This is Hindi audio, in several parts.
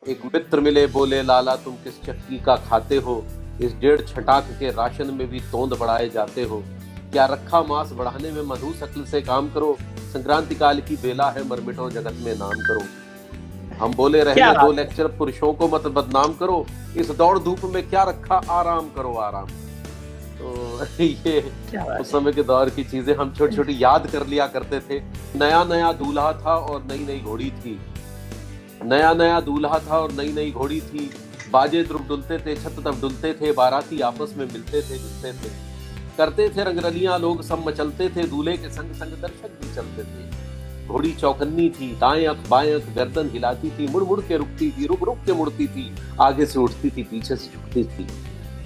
एक मित्र मिले बोले लाला तुम किस चक्की का खाते हो, इस 1.5 छटाक के राशन में भी तोंद बढ़ाए जाते हो, क्या रखा मांस बढ़ाने में मधु शक्ल से काम करो, संक्रांति काल की बेला है मरमिटो जगत में नाम करो। हम बोले क्या रहने दो बात है। लेक्चर पुरुषों को मत बदनाम करो, इस दौड़ धूप में क्या रखा आराम करो आराम। तो ये क्या बात उस है। समय के दौर की चीजें हम छोटी छोटी याद कर लिया करते थे। नया नया दूल्हा था और नई नई घोड़ी थी, नया नया दूल्हा था और नई नई घोड़ी थी, बाजे ध्रुव डुलते थे छत तब डुलते थे, बाराती आपस में मिलते थे जुलते थे, करते थे रंगरलियां लोग सब मचलते थे, दूल्हे के संग संग दर्शक भी चलते थे। घोड़ी चौकन्नी थी, दाएं अख बाएं अख गर्दन हिलाती थी, मुड़ मुड़ के रुकती थी, रुक रुक के मुड़ती थी, आगे से उठती थी पीछे से झुकती थी,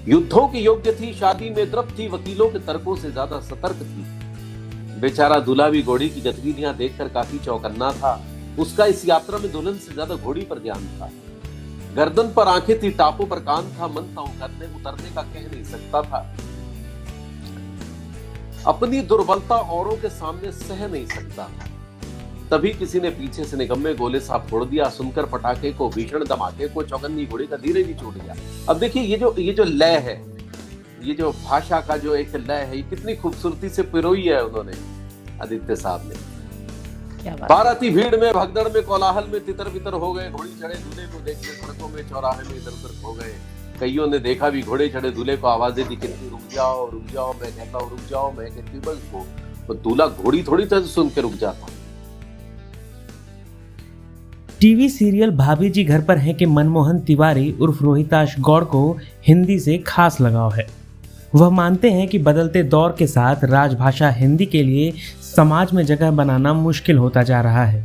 युद्धों की योग्य थी, शादी में द्रव थी, वकीलों के तर्कों से ज्यादा सतर्क थी। बेचारा दूल्हा भी घोड़ी की गतिविधियां देखकर काफी चौकन्ना था, उसका इस यात्रा में दुल्हन से ज्यादा घोड़ी पर ध्यान था। गर्दन पर आंखें थी, टापों पर कान था, मन था उतरने उतरने का कह नहीं सकता था, अपनी दुर्बलता औरों के सामने सह नहीं सकता था। तभी किसी ने पीछे से निकम्मे गोले सा फोड़ दिया, सुनकर पटाखे को भीषण धमाके को चौकन्नी घोड़ी का धीरे भी छूट गया। अब देखिए ये जो लय है, ये जो भाषा का जो एक लय है, ये कितनी खूबसूरती से पिरोई है उन्होंने आदित्य साहब ने। क्या बात है। बाराती भीड़ में भगदड़ में कोलाहल में तितर बितर हो गए, घोड़ी चढ़े दूल्हे को देखने सड़कों में चौराहे में इधर उधर खो गए। कईयों ने देखा भी घोड़े चढ़े दूल्हे को आवाजें दी, कहती रुक जाओ, मैं कहता हूँ रुक जाओ, मैं कहती बस वो। तो दूल्हा घोड़ी थोड़ी तरह सुन के रुक जाता। टीवी सीरियल भाभी जी घर पर हैं के मनमोहन तिवारी उर्फ रोहिताश गौड़ को हिंदी से खास लगाव है। वह मानते हैं कि बदलते दौर के साथ राजभाषा हिंदी के लिए समाज में जगह बनाना मुश्किल होता जा रहा है।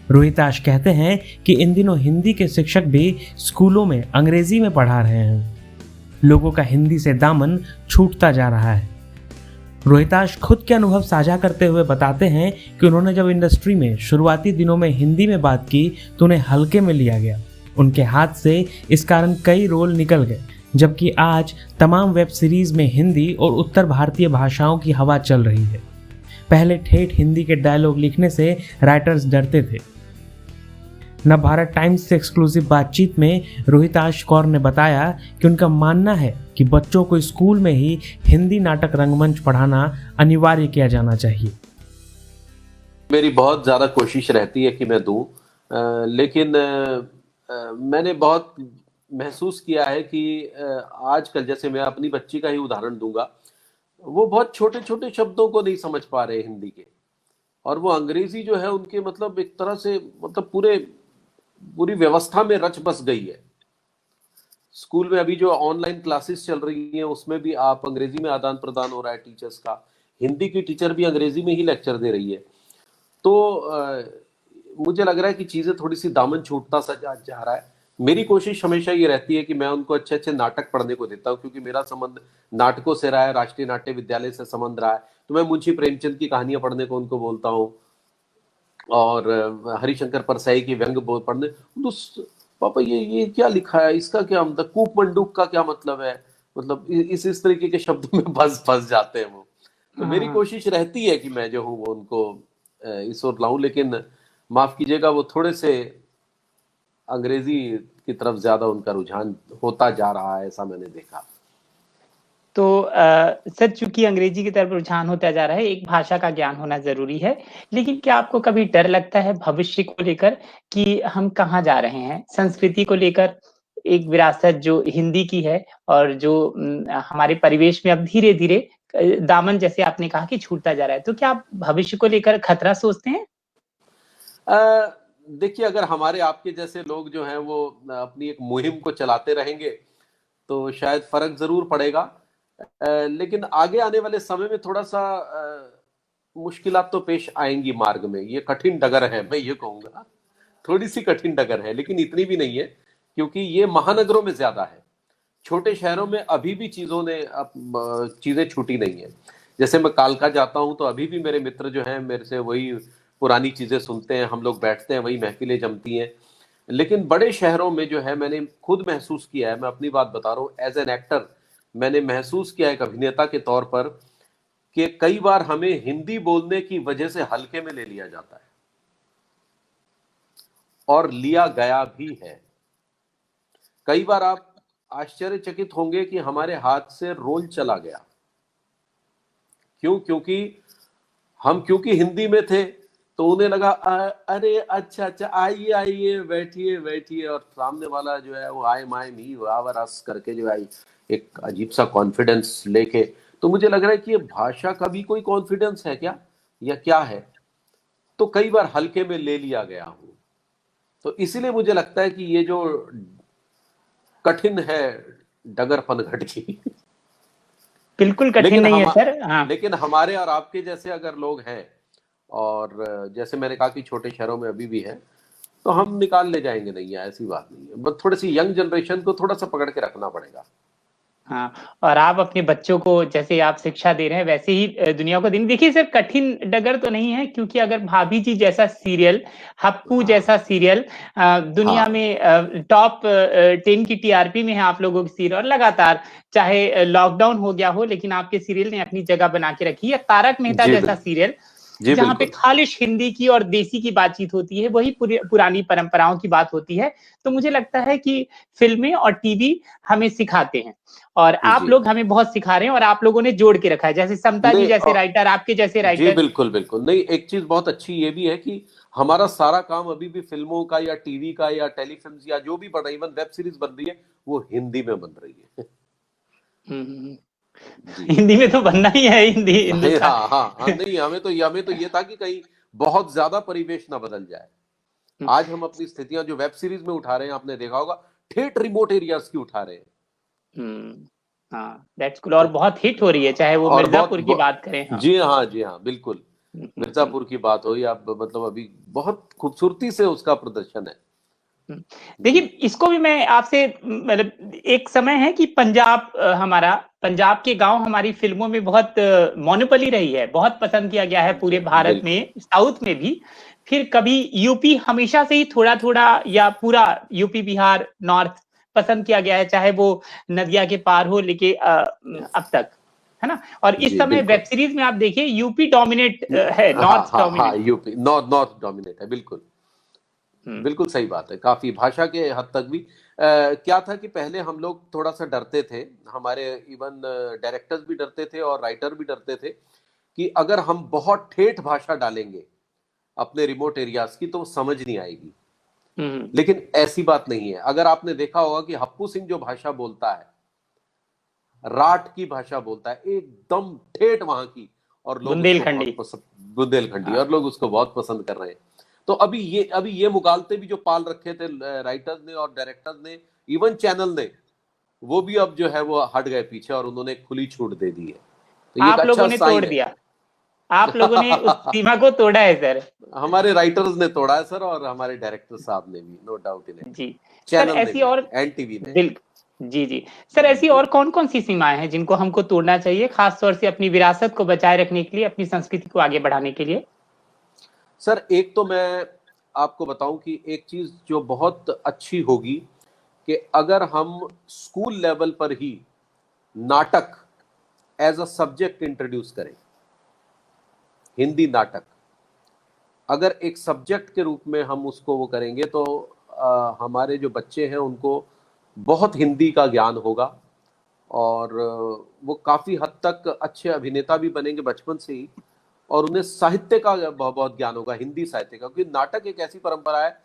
रोहिताश कहते हैं कि इन दिनों हिंदी के शिक्षक भी स्कूलों में अंग्रेजी में पढ़ा रहे हैं। लोगों का हिंदी से दामन छूटता जा रहा है। रोहिताश खुद के अनुभव साझा करते हुए बताते हैं कि उन्होंने जब इंडस्ट्री में शुरुआती दिनों में हिंदी में बात की तो उन्हें हल्के में लिया गया। उनके हाथ से इस कारण कई रोल निकल गए, जबकि आज तमाम वेब सीरीज में हिंदी और उत्तर भारतीय भाषाओं की हवा चल रही है। पहले ठेठ हिंदी के डायलॉग लिखने से राइटर्स डरते थे। नवभारत टाइम्स से एक्सक्लूसिव बातचीत में रोहिताश कौर ने बताया कि उनका मानना है कि बच्चों को स्कूल में ही हिंदी नाटक रंगमंच पढ़ाना अनिवार्य किया जाना चाहिए। मेरी बहुत ज्यादा कोशिश रहती है कि मैं दूं, लेकिन मैंने बहुत महसूस किया है कि आजकल, जैसे मैं अपनी बच्ची का ही उदाहरण दूंगा, वो बहुत छोटे छोटे शब्दों को नहीं समझ पा रहे हिंदी के, और वो अंग्रेजी जो है उनके मतलब एक तरह से मतलब पूरी व्यवस्था में रच बस गई है। स्कूल में अभी जो ऑनलाइन क्लासेस चल रही हैं उसमें भी आप अंग्रेजी में आदान प्रदान हो रहा है टीचर्स का, हिंदी की टीचर भी अंग्रेजी में ही लेक्चर दे रही है। तो मुझे लग रहा है कि चीजें थोड़ी सी दामन छूटता सा जा रहा है। मेरी कोशिश हमेशा ये रहती है कि मैं उनको अच्छे अच्छे नाटक पढ़ने को देता हूँ, क्योंकि मेरा संबंध नाटकों से रहा है, राष्ट्रीय नाट्य विद्यालय से संबंध रहा है। तो मैं मुंशी प्रेमचंद की कहानियां पढ़ने को उनको बोलता हूँ, और हरिशंकर परसाई की व्यंग पढ़ने। पापा ये क्या लिखा है, इसका क्या मतलब, कूप मंडूक का क्या मतलब है, मतलब इस तरीके के शब्दों में फंस जाते हैं वो। तो मेरी हाँ। कोशिश रहती है कि मैं जो हूँ वो उनको इस ओर लाऊं, लेकिन माफ कीजिएगा वो थोड़े से अंग्रेजी की तरफ ज्यादा उनका रुझान होता जा रहा है, ऐसा मैंने देखा। तो सर, चूंकि अंग्रेजी की तरफ रुझान होता जा रहा है, एक भाषा का ज्ञान होना जरूरी है, लेकिन क्या आपको कभी डर लगता है भविष्य को लेकर कि हम कहाँ जा रहे हैं संस्कृति को लेकर? एक विरासत जो हिंदी की है और जो हमारे परिवेश में अब धीरे धीरे दामन, जैसे आपने कहा, कि छूटता जा रहा है, तो क्या आप भविष्य को लेकर खतरा सोचते हैं? देखिए, अगर हमारे आपके जैसे लोग जो हैं वो अपनी एक मुहिम को चलाते रहेंगे तो शायद फर्क जरूर पड़ेगा, लेकिन आगे आने वाले समय में थोड़ा सा मुश्किलात तो पेश आएंगी मार्ग में। ये कठिन डगर है, मैं ये कहूंगा, थोड़ी सी कठिन डगर है, लेकिन इतनी भी नहीं है, क्योंकि ये महानगरों में ज्यादा है। छोटे शहरों में अभी भी चीजें छूटी नहीं है। जैसे मैं कालका जाता हूं तो अभी भी मेरे मित्र जो हैं मेरे से वही पुरानी चीजें सुनते हैं, हम लोग बैठते हैं, वही महफिलें जमती हैं। लेकिन बड़े शहरों में जो है, मैंने खुद महसूस किया है, मैं अपनी बात बता रहा हूँ एज एन एक्टर, मैंने महसूस किया एक अभिनेता के तौर पर कि कई बार हमें हिंदी बोलने की वजह से हल्के में ले लिया जाता है, और लिया गया भी है। कई बार आप आश्चर्यचकित होंगे कि हमारे हाथ से रोल चला गया। क्यों? क्योंकि हिंदी में थे, तो उन्हें लगा अरे अच्छा अच्छा, आइए आइए, बैठिए बैठिए, और सामने वाला जो है वो आई माई मी वावरस करके जो है एक अजीब सा कॉन्फिडेंस लेके, तो मुझे लग रहा है कि ये भाषा का भी कोई कॉन्फिडेंस है क्या, या क्या है? तो कई बार हल्के में ले लिया गया हूं। तो इसीलिए मुझे लगता है कि ये जो कठिन है डगर पनघट की बिल्कुल कठिन नहीं है सर। हाँ, लेकिन हमारे और आपके जैसे अगर लोग हैं, और जैसे मैंने कहा कि छोटे शहरों में अभी भी है, तो हम निकाल ले जाएंगे। नहीं है, ऐसी बात नहीं है, बस थोड़ी सी यंग जनरेशन को थोड़ा सा पकड़ के रखना पड़ेगा। हाँ, और आप अपने बच्चों को जैसे आप शिक्षा दे रहे हैं वैसे ही दुनिया को दिन। देखिए सर, कठिन डगर तो नहीं है, क्योंकि अगर भाभी जी जैसा सीरियल, हप्पू जैसा सीरियल दुनिया में टॉप 10 की टीआरपी में है आप लोगों की सीरियल, और लगातार चाहे लॉकडाउन हो गया हो, लेकिन आपके सीरियल ने अपनी जगह बना के रखी है। तारक मेहता जैसा सीरियल जहाँ पे खालिश हिंदी की और देसी की बातचीत होती है, वही पुरानी परंपराओं की बात होती है। तो मुझे लगता है कि फिल्में और टीवी हमें सिखाते हैं, और आप लोग हमें बहुत सिखा रहे हैं, और आप लोगों ने जोड़ के रखा है, जैसे समता जी जैसे राइटर, आपके जैसे राइटर। जी बिल्कुल बिल्कुल। नहीं, एक चीज बहुत अच्छी ये भी है कि हमारा सारा काम अभी भी फिल्मों का या टीवी का या टेलीफिल्म या जो भी बन रही है, इवन वेब सीरीज बन रही है, वो हिंदी में बन रही है। हिंदी में तो बनना ही है, हिंदी हाँ, नहीं, हमें तो ये था कि कहीं बहुत ज्यादा परिवेश ना बदल जाए। आज हम अपनी स्थितियां जो वेब सीरीज में उठा रहे हैं, आपने देखा होगा, ठेठ रिमोट एरियाज की उठा रहे हैं। हाँ, दैट्स कूल, और बहुत हिट हो रही है, चाहे वो मिर्जापुर की बात करें। हाँ। जी हाँ, बिल्कुल। मिर्जापुर की बात हो या मतलब अभी बहुत खूबसूरती से उसका प्रदर्शन है। देखिए, इसको भी मैं आपसे, मतलब एक समय है कि पंजाब के गांव हमारी फिल्मों में बहुत मोनोपोली रही है, बहुत पसंद किया गया है पूरे भारत में, साउथ में भी। फिर कभी यूपी हमेशा से ही थोड़ा थोड़ा, या पूरा यूपी बिहार नॉर्थ पसंद किया गया है, चाहे वो नदिया के पार हो, लेके अब तक, है ना। और इस समय वेब सीरीज में आप देखिए यूपी डोमिनेट है, north dominate, UP north dominate है। बिल्कुल सही बात है। काफी भाषा के हद तक भी क्या था कि पहले हम लोग थोड़ा सा डरते थे, हमारे इवन डायरेक्टर्स भी डरते थे और राइटर भी डरते थे कि अगर हम बहुत ठेठ भाषा डालेंगे अपने रिमोट एरियाज की तो समझ नहीं आएगी। लेकिन ऐसी बात नहीं है। अगर आपने देखा होगा कि हप्पू सिंह जो भाषा बोलता है, राठ की भाषा बोलता है, एकदम ठेठ वहां की, और लोग बुंदेलखंडी, और लोग उसको बहुत पसंद कर रहे हैं। तो अभी ये मुगालते भी जो पाल रखे थे राइटर्स ने और डायरेक्टर्स ने, इवन चैनल ने, वो भी अब जो है वो हट गए पीछे और उन्होंने खुली छूट दे दी है। तो ये आप लोगों ने तोड़ दिया, आप लोगों ने उस सीमा को तोड़ा है सर। हमारे राइटर्स ने तोड़ा है सर, और हमारे डायरेक्टर साहब ने भी, नो डाउट इन इट। जी सर, ऐसी और एनटीवी ने। जी सर, ऐसी और कौन कौन सी सीमाएं हैं जिनको हमको तोड़ना चाहिए, खास तौर से अपनी विरासत को बचाए रखने के लिए, अपनी संस्कृति को आगे बढ़ाने के लिए? सर, एक तो मैं आपको बताऊं कि एक चीज जो बहुत अच्छी होगी कि अगर हम स्कूल लेवल पर ही नाटक एज अ सब्जेक्ट इंट्रोड्यूस करें, हिंदी नाटक अगर एक सब्जेक्ट के रूप में हम उसको वो करेंगे, तो हमारे जो बच्चे हैं उनको बहुत हिंदी का ज्ञान होगा, और वो काफी हद तक अच्छे अभिनेता भी बनेंगे बचपन से ही, और उन्हें साहित्य का बहुत ज्ञान होगा, हिंदी साहित्य का। क्योंकि नाटक एक ऐसी परंपरा है,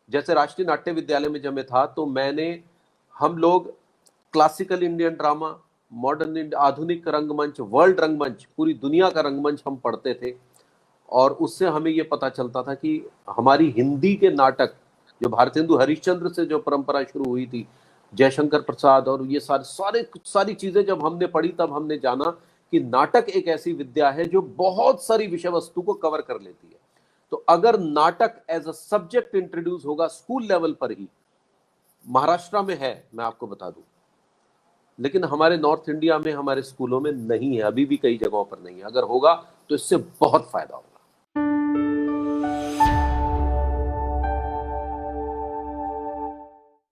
जैसे राष्ट्रीय नाट्य विद्यालय में जब मैं था तो हम लोग क्लासिकल इंडियन ड्रामा, मॉडर्न आधुनिक रंगमंच, वर्ल्ड रंगमंच, पूरी दुनिया का रंगमंच हम पढ़ते थे, और उससे हमें ये पता चलता था कि हमारी हिंदी के नाटक, जो भारतेंदु हरिश्चंद्र से जो परंपरा शुरू हुई थी, जयशंकर प्रसाद, और ये सारी चीजें जब हमने पढ़ी, तब हमने जाना कि नाटक एक ऐसी विद्या है जो बहुत सारी विषय वस्तु को कवर कर लेती है। तो अगर नाटक एज अ सब्जेक्ट इंट्रोड्यूस होगा स्कूल लेवल पर ही, महाराष्ट्र में है, मैं आपको बता दूं, लेकिन हमारे नॉर्थ इंडिया में हमारे स्कूलों में नहीं है, अभी भी कई जगहों पर नहीं है। अगर होगा तो इससे बहुत फायदा होगा।